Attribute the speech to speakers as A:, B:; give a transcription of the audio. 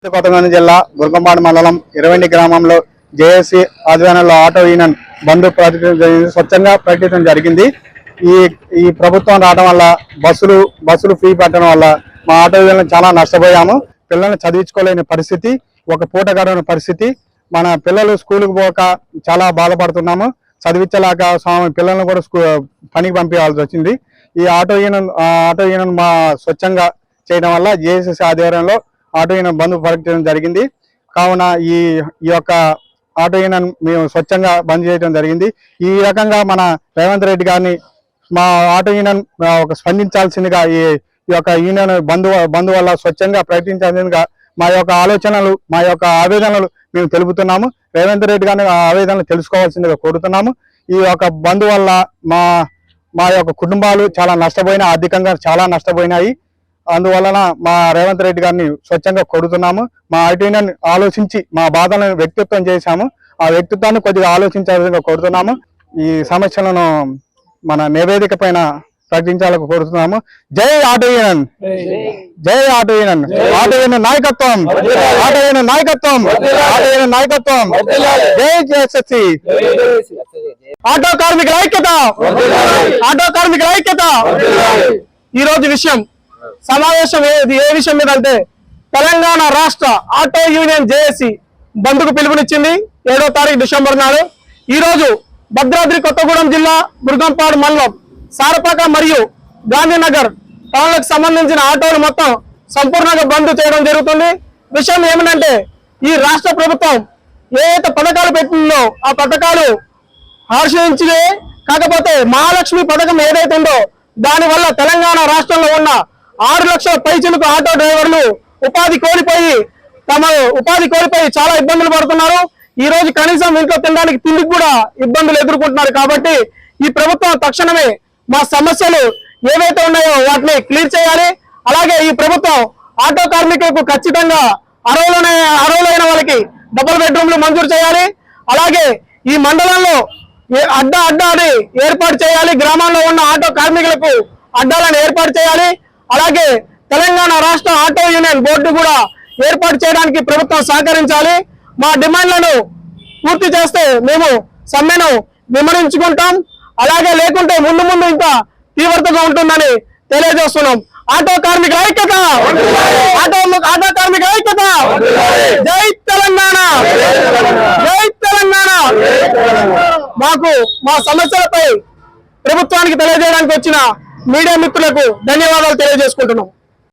A: కొత్తగూడెం జిల్లా గురకంపాడు మండలం ఇరవెండి గ్రామంలో జేఏసీ ఆధ్వర్యంలో ఆటో యూనియన్ బంద్ స్వచ్ఛంగా ప్రకటించడం జరిగింది. ఈ ప్రభుత్వం రావడం వల్ల బస్సులు ఫ్రీ పెట్టడం వల్ల మా ఆటో యూనియన్ చాలా నష్టపోయాము. పిల్లల్ని చదివించుకోలేని పరిస్థితి, ఒక పూట గడవని పరిస్థితి. మన పిల్లలు స్కూల్కి పోక చాలా బాధపడుతున్నాము. చదివించలేక పిల్లల్ని కూడా పనికి పంపించాల్సి వచ్చింది. ఈ ఆటో యూనియన్ మా స్వచ్ఛంగా చేయడం వల్ల జేఏసీ ఆధ్వర్యంలో ఆటో యూనియన్ బంద్ ప్రకటించడం జరిగింది. కావున ఈ యొక్క ఆటో యూనియన్ మేము స్వచ్ఛంగా బంద్ చేయడం జరిగింది. ఈ రకంగా మన రేవంత్ రెడ్డి గారిని మా ఆటో యూనియన్ ఒక స్పందించాల్సిందిగా ఈ యొక్క యూనియన్ బంద్ వల్ల స్వచ్ఛంగా ప్రకటించాల్సిందిగా మా యొక్క ఆలోచనలు, మా యొక్క ఆవేదనలు మేము తెలుపుతున్నాము. రేవంత్ రెడ్డి గారిని ఆవేదనలు తెలుసుకోవాల్సిందిగా కోరుతున్నాము. ఈ యొక్క బంద్ వల్ల మా యొక్క కుటుంబాలు చాలా నష్టపోయినాయి, ఆర్థికంగా చాలా నష్టపోయినాయి. అందువలన మా రేవంత్ రెడ్డి గారిని స్వచ్ఛంగా కోరుతున్నాము. మా ఆటో యూనియన్ ఆలోచించి మా బాధలను వ్యక్తిత్వం చేశాము. ఆ వ్యక్తిత్వాన్ని కొద్దిగా ఆలోచించాల్సిందిగా కోరుతున్నాము. ఈ సమస్యలను మన నివేదిక పైన ప్రకటించాలని కోరుతున్నాము. జై ఆటో యూనియన్, జై ఆటో యూనియన్, ఆటో యూనియన్ నాయకత్వం, ఆటో యూనియన్ నాయకత్వం, ఆటో యూనియన్ నాయకత్వం, జై జేఎస్ఎస్సీ. ఆటో కార్మికుల ఐక్యత, ఆటో కార్మికుల ఐక్యత. ఈ రోజు విషయం సమావేశం ఏ విషయం మీద అంటే తెలంగాణ రాష్ట్ర ఆటో యూనియన్ జేఏసీ బంద్కు పిలుపునిచ్చింది 7వ తారీఖు డిసెంబర్ నాడు. ఈ రోజు భద్రాద్రి కొత్తగూడెం జిల్లా గురకంపాడు మండలం సారపాక మరియు గాంధీనగర్ టౌన్లకు సంబంధించిన ఆటోలు మొత్తం సంపూర్ణంగా బంద్ చేయడం జరుగుతుంది. విషయం ఏమిటంటే ఈ రాష్ట్ర ప్రభుత్వం ఏదైతే పథకాలు పెట్టిందో ఆ పథకాలు హర్షించే, కాకపోతే మహాలక్ష్మి పథకం ఏదైతే ఉందో దానివల్ల తెలంగాణ రాష్ట్రంలో ఉన్న 6 లక్షల పైచిలకు ఆటో డ్రైవర్లు ఉపాధి కోల్పోయి చాలా ఇబ్బందులు పడుతున్నారు. ఈ రోజు కనీసం ఇంట్లో తినడానికి తిండికి కూడా ఇబ్బందులు ఎదుర్కొంటున్నారు. కాబట్టి ఈ ప్రభుత్వం తక్షణమే మా సమస్యలు ఏవైతే ఉన్నాయో వాటిని క్లియర్ చేయాలి. అలాగే ఈ ప్రభుత్వం ఆటో కార్మికులకు ఖచ్చితంగా అర్హులైన వాళ్ళకి డబుల్ బెడ్రూమ్లు మంజూరు చేయాలి. అలాగే ఈ మండలంలో అడ్డా అని ఏర్పాటు చేయాలి. గ్రామాల్లో ఉన్న ఆటో కార్మికులకు అడ్డాలను ఏర్పాటు చేయాలి. అలాగే తెలంగాణ రాష్ట్ర ఆటో యూనియన్ బోర్డు కూడా ఏర్పాటు చేయడానికి ప్రభుత్వం సహకరించాలి. మా డిమాండ్లను పూర్తి చేస్తే మేము సమ్మెను విమర్శించుకుంటాం. అలాగే లేకుంటే ముందు ఇంకా తీవ్రతగా ఉంటుందని తెలియజేస్తున్నాం. ఆటో కార్మికుల ఐక్యత, ఆటో కార్మికుల ఐక్యత. జై తెలంగాణ, జై తెలంగాణ. మాకు మా సమస్యలపై ప్రభుత్వానికి తెలియజేయడానికి వచ్చిన మీడియా మిత్రులకు ధన్యవాదాలు తెలియజేసుకుంటున్నాం.